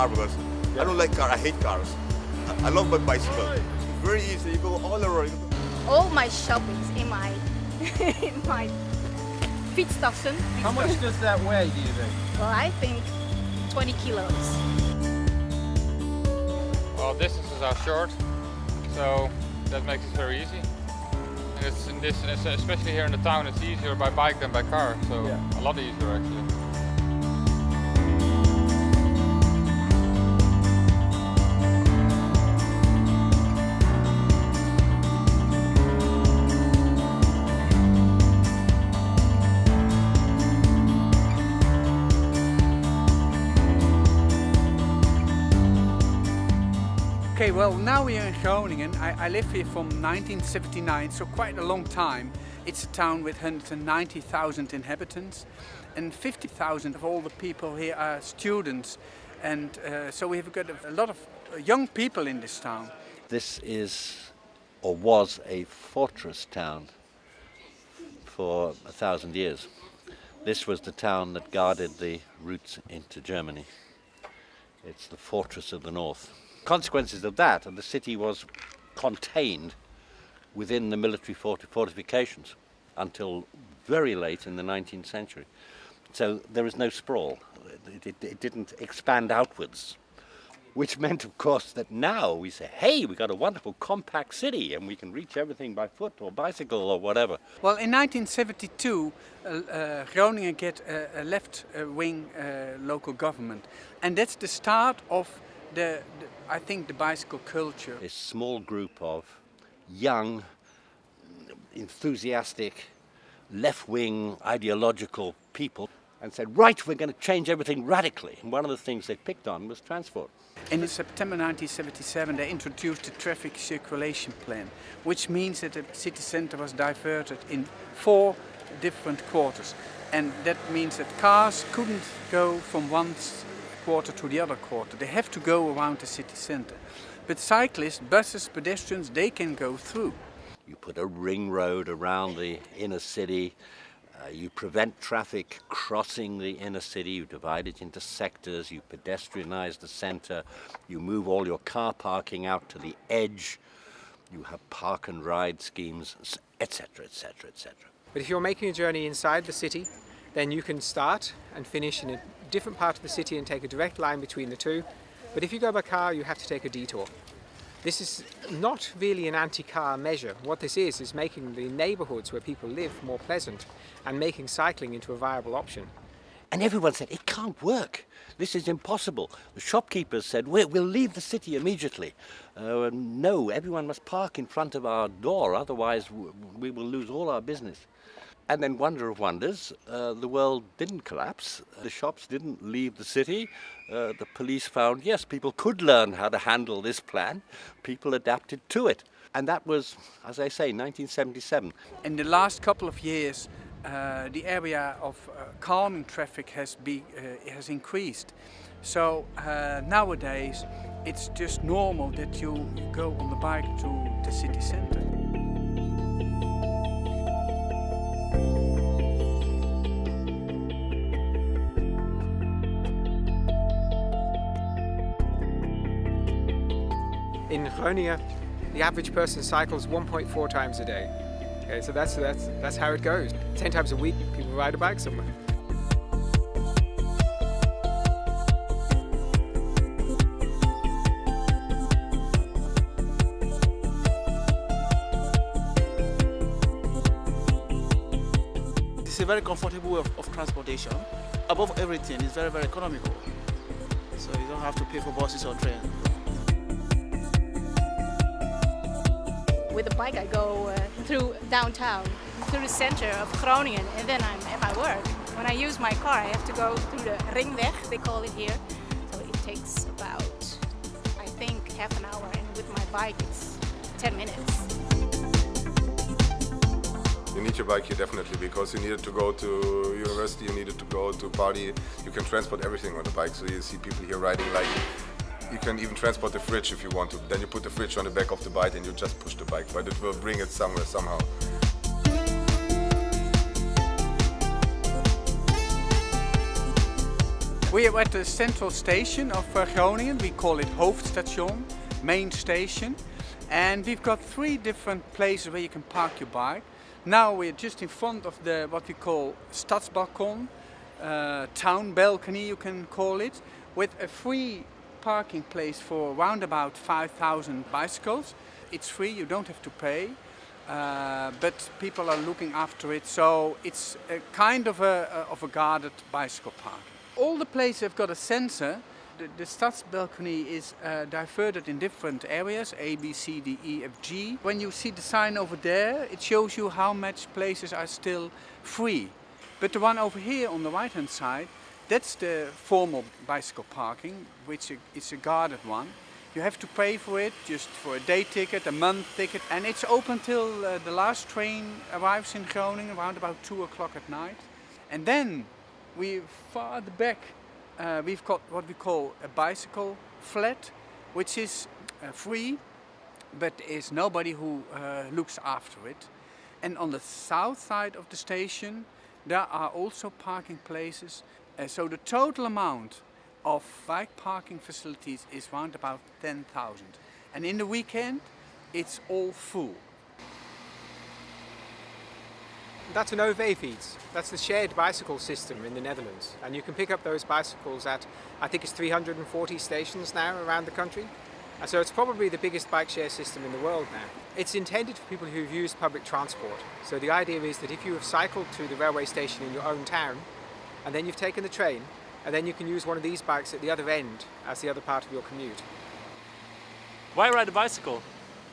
car because I don't like car. I hate cars. I love my bicycle. It's very easy. You go all around. All my shopping's in my in my fietstassen. How much does that weigh, do you think? Well, I think 20 kilos. Well, distances are short, so that makes it very easy. And it's in this, especially here in the town, it's easier by bike than by car, so a lot easier actually. Okay, well, now we are in Groningen. I live here from 1979, so quite a long time. It's a town with 190,000 inhabitants, and 50,000 of all the people here are students. And so we have got a lot of young people in this town. This is, or was, a fortress town for 1,000 years. This was the town that guarded the routes into Germany. It's the fortress of the north. Consequences of that, and the city was contained within the military fortifications until very late in the 19th century. So there is no sprawl. It didn't expand outwards, which meant, of course, that now we say, hey, we've got a wonderful compact city and we can reach everything by foot or bicycle or whatever. Well, in 1972, Groningen get a left-wing local government, and that's the start of I think the bicycle culture. A small group of young, enthusiastic, left-wing ideological people and said, right, we're going to change everything radically. And one of the things they picked on was transport. And in September 1977 they introduced the traffic circulation plan, which means that the city centre was diverted in 4 different quarters. And that means that cars couldn't go from one quarter to the other quarter. They have to go around the city centre. But cyclists, buses, pedestrians, they can go through. You put a ring road around the inner city, you prevent traffic crossing the inner city, you divide it into sectors, you pedestrianize the centre, you move all your car parking out to the edge, you have park and ride schemes, etc., etc., etc. But if you're making a journey inside the city, then you can start and finish in a different part of the city and take a direct line between the two. But if you go by car, you have to take a detour. This is not really an anti-car measure. What this is making the neighbourhoods where people live more pleasant and making cycling into a viable option. And everyone said, it can't work. This is impossible. The shopkeepers said, we'll leave the city immediately. No, everyone must park in front of our door, otherwise we will lose all our business. And then, wonder of wonders, the world didn't collapse. The shops didn't leave the city. The police found, yes, people could learn how to handle this plan. People adapted to it. And that was, as I say, 1977. In the last couple of years, the area of calming traffic has increased. So nowadays, it's just normal that you go on the bike to the city centre. In Groningen, the average person cycles 1.4 times a day. Okay, so that's how it goes. 10 times a week, people ride a bike somewhere. It's a very comfortable way of transportation. Above everything, it's very, very economical. So you don't have to pay for buses or trains. With a bike I go through downtown, through the center of Groningen, and then I'm at my work. When I use my car, I have to go through the ringweg, they call it here. So it takes about, I think, half an hour, and with my bike it's 10 minutes. You need your bike here definitely, because you needed to go to university, you needed to go to party. You can transport everything on the bike, so you see people here riding like, you can even transport the fridge if you want to. Then you put the fridge on the back of the bike and you just push the bike, but it will bring it somewhere somehow. We are at the central station of Groningen. We call it Hoofdstation, main station. And we've got 3 different places where you can park your bike. Now we're just in front of the what we call Stadsbalkon, town balcony you can call it, with a free parking place for around about 5,000 bicycles. It's free, you don't have to pay, but people are looking after it, so it's a kind of a guarded bicycle park. All the places have got a sensor. The Stadsbalcony is diverted in different areas, A, B, C, D, E, F, G. When you see the sign over there, it shows you how much places are still free. But the one over here on the right-hand side, that's the formal bicycle parking, which is a guarded one. You have to pay for it, just for a day ticket, a month ticket, and it's open till the last train arrives in Groningen around about 2 o'clock at night. And then farther back, we've got what we call a bicycle flat, which is free, but there's nobody who looks after it. And on the south side of the station, there are also parking places. So the total amount of bike parking facilities is around about 10,000. And in the weekend, it's all full. That's an OV-fiets. That's the shared bicycle system in the Netherlands. And you can pick up those bicycles at, I think it's 340 stations now around the country. And so it's probably the biggest bike share system in the world now. It's intended for people who've used public transport. So the idea is that if you have cycled to the railway station in your own town, and then you've taken the train, and then you can use one of these bikes at the other end as the other part of your commute. Why ride a bicycle?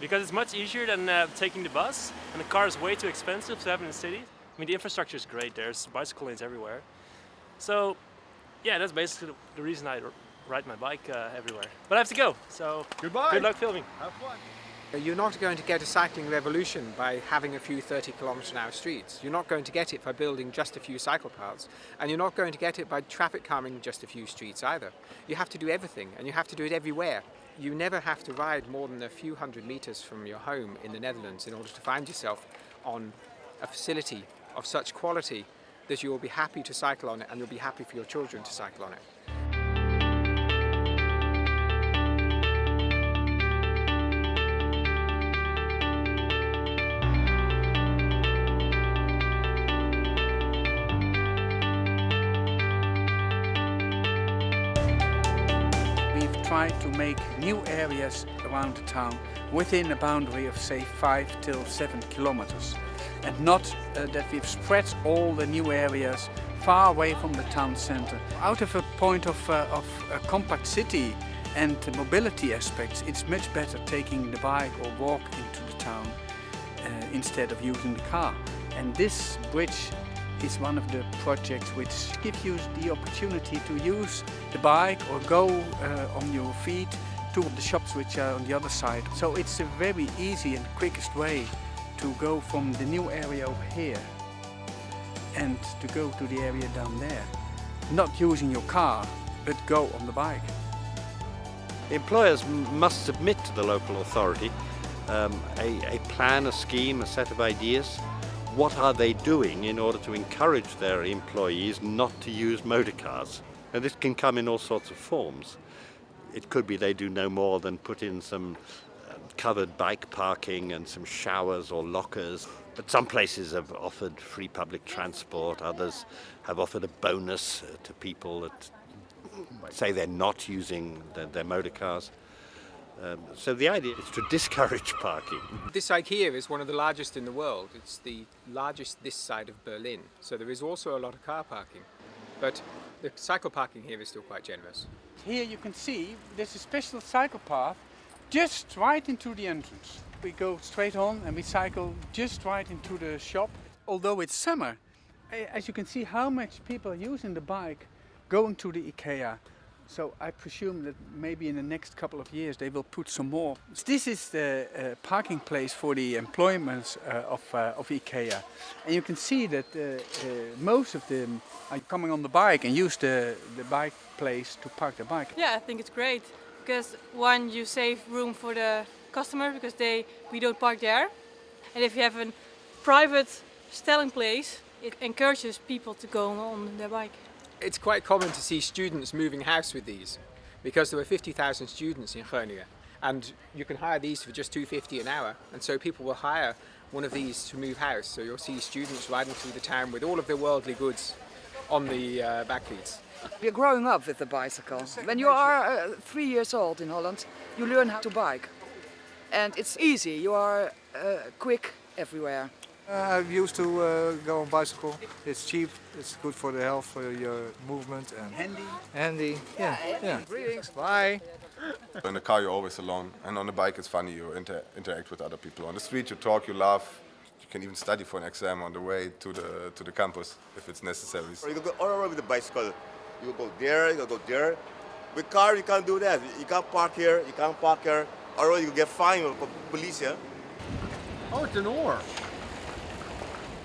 Because it's much easier than taking the bus, and the car is way too expensive to have in the city. I mean, the infrastructure is great, there's bicycle lanes everywhere. So, yeah, that's basically the reason I ride my bike everywhere. But I have to go, so Goodbye. good luck filming. Have fun. You're not going to get a cycling revolution by having a few 30-kilometre-an-hour streets. You're not going to get it by building just a few cycle paths. And you're not going to get it by traffic calming just a few streets either. You have to do everything, and you have to do it everywhere. You never have to ride more than a few hundred metres from your home in the Netherlands in order to find yourself on a facility of such quality that you'll be happy to cycle on it, and you'll be happy for your children to cycle on it. Try to make new areas around the town within a boundary of say 5 till 7 kilometers, and not that we've spread all the new areas far away from the town center. Out of a point of a compact city and the mobility aspects, it's much better taking the bike or walk into the town instead of using the car. And this bridge is one of the projects which gives you the opportunity to use the bike or go on your feet to the shops which are on the other side. So it's a very easy and quickest way to go from the new area over here and to go to the area down there. Not using your car, but go on the bike. Employers must submit to the local authority a plan, a scheme, a set of ideas. What are they doing in order to encourage their employees not to use motor cars? And this can come in all sorts of forms. It could be they do no more than put in some covered bike parking and some showers or lockers. But some places have offered free public transport, others have offered a bonus to people that say they're not using their motor cars. So the idea is to discourage parking. This site here is one of the largest in the world. It's the largest this side of Berlin. So there is also a lot of car parking. But the cycle parking here is still quite generous. Here you can see there's a special cycle path just right into the entrance. We go straight on and we cycle just right into the shop. Although it's summer, as you can see how much people are using the bike going to the IKEA. So I presume that maybe in the next couple of years they will put some more. This is the parking place for the employments of IKEA. And you can see that most of them are coming on the bike and use the bike place to park their bike. Yeah, I think it's great because one, you save room for the customer because we don't park there. And if you have a private stelling place, it encourages people to go on their bike. It's quite common to see students moving house with these, because there are 50,000 students in Groningen, and you can hire these for just $2.50 an hour, and so people will hire one of these to move house. So you'll see students riding through the town with all of their worldly goods on the backfeeds. We're growing up with the bicycle. When you are 3 years old in Holland, you learn how to bike. And it's easy, you are quick everywhere. I'm used to go on bicycle. It's cheap, it's good for the health, for your movement. And handy, yeah. Greetings, bye. In the car you're always alone, and on the bike it's funny, you interact with other people. On the street you talk, you laugh, you can even study for an exam on the way to the campus if it's necessary. You can go all around with the bicycle. You go there, you go there. With car you can't do that. You can't park here, you can't park here. Or you get fined by police here. Oh, it's an oar.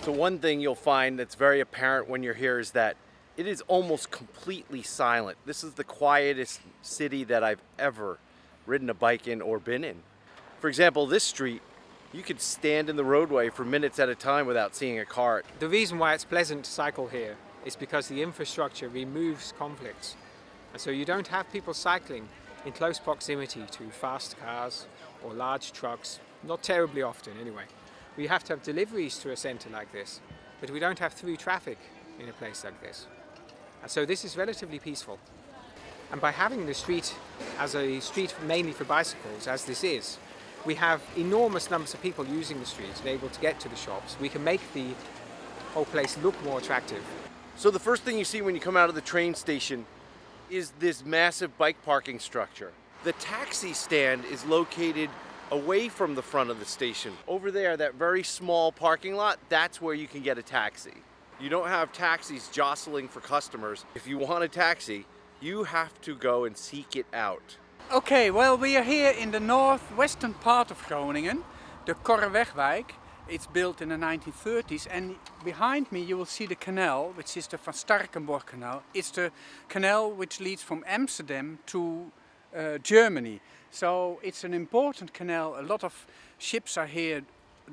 So one thing you'll find that's very apparent when you're here is that it is almost completely silent. This is the quietest city that I've ever ridden a bike in or been in. For example, this street, you could stand in the roadway for minutes at a time without seeing a car. The reason why it's pleasant to cycle here is because the infrastructure removes conflicts. And so you don't have people cycling in close proximity to fast cars or large trucks, not terribly often anyway. We have to have deliveries to a centre like this, but we don't have through traffic in a place like this. And so this is relatively peaceful. And by having the street as a street mainly for bicycles, as this is, we have enormous numbers of people using the street and able to get to the shops. We can make the whole place look more attractive. So the first thing you see when you come out of the train station is this massive bike parking structure. The taxi stand is located away from the front of the station. Over there, that very small parking lot, that's where you can get a taxi. You don't have taxis jostling for customers. If you want a taxi, you have to go and seek it out. Okay, well, we are here in the northwestern part of Groningen, the Korrewegwijk. It's built in the 1930s, and behind me you will see the canal, which is the Van Starkenborg Canal. It's the canal which leads from Amsterdam to Germany. So it's an important canal. A lot of ships are here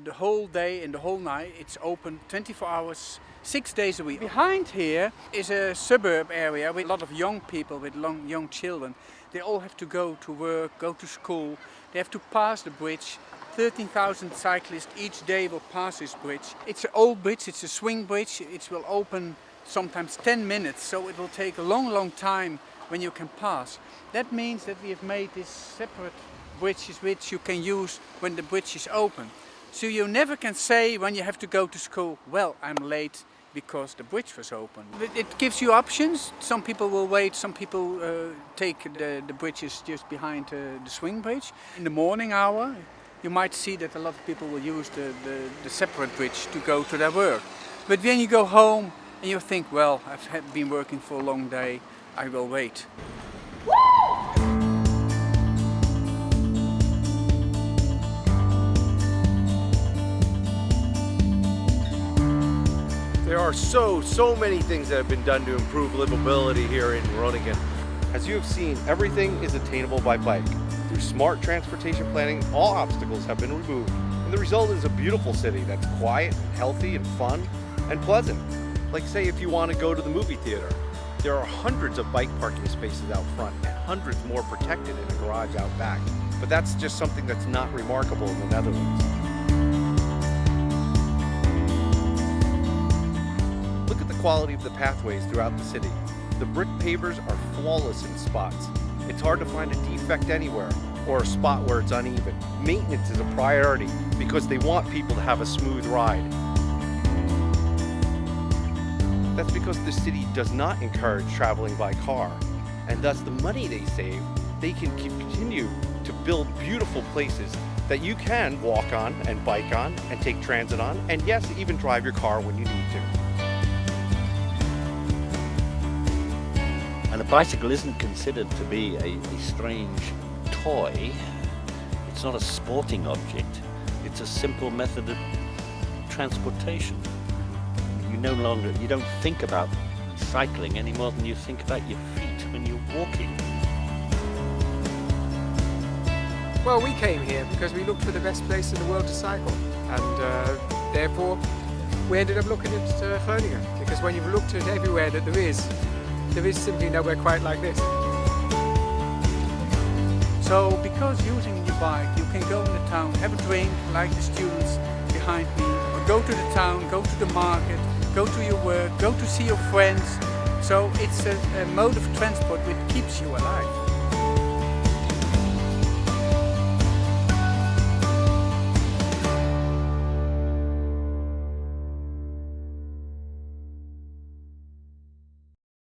the whole day and the whole night. It's open 24 hours, 6 days a week. Behind here is a suburb area with a lot of young people, with young children. They all have to go to work, go to school. They have to pass the bridge. 13,000 cyclists each day will pass this bridge. It's an old bridge, it's a swing bridge. It will open sometimes 10 minutes, so it will take a long time when you can pass. That means that we have made these separate bridges which you can use when the bridge is open. So you never can say when you have to go to school, well, I'm late because the bridge was open. It gives you options. Some people will wait, some people take the bridges just behind the swing bridge. In the morning hour, you might see that a lot of people will use the separate bridge to go to their work. But when you go home and you think, well, I've been working for a long day, I will wait. There are so many things that have been done to improve livability here in Groningen. As you have seen, everything is attainable by bike. Through smart transportation planning, all obstacles have been removed, and the result is a beautiful city that's quiet, healthy, and fun, and pleasant. Like say if you want to go to the movie theater, there are hundreds of bike parking spaces out front and hundreds more protected in a garage out back. But that's just something that's not remarkable in the Netherlands. Look at the quality of the pathways throughout the city. The brick pavers are flawless in spots. It's hard to find a defect anywhere or a spot where it's uneven. Maintenance is a priority because they want people to have a smooth ride. That's because the city does not encourage traveling by car, and thus the money they save, they can continue to build beautiful places that you can walk on and bike on and take transit on, and yes, even drive your car when you need to. And a bicycle isn't considered to be a strange toy. It's not a sporting object. It's a simple method of transportation. You don't think about cycling any more than you think about your feet when you're walking. Well, we came here because we looked for the best place in the world to cycle, and therefore we ended up looking at Groningen, because when you've looked at everywhere that there is, There is simply nowhere quite like this. So because using your bike, you can go in the town, have a drink like the students behind me, or go to the town, go to the market, go to your work, go to see your friends. So it's a mode of transport which keeps you alive.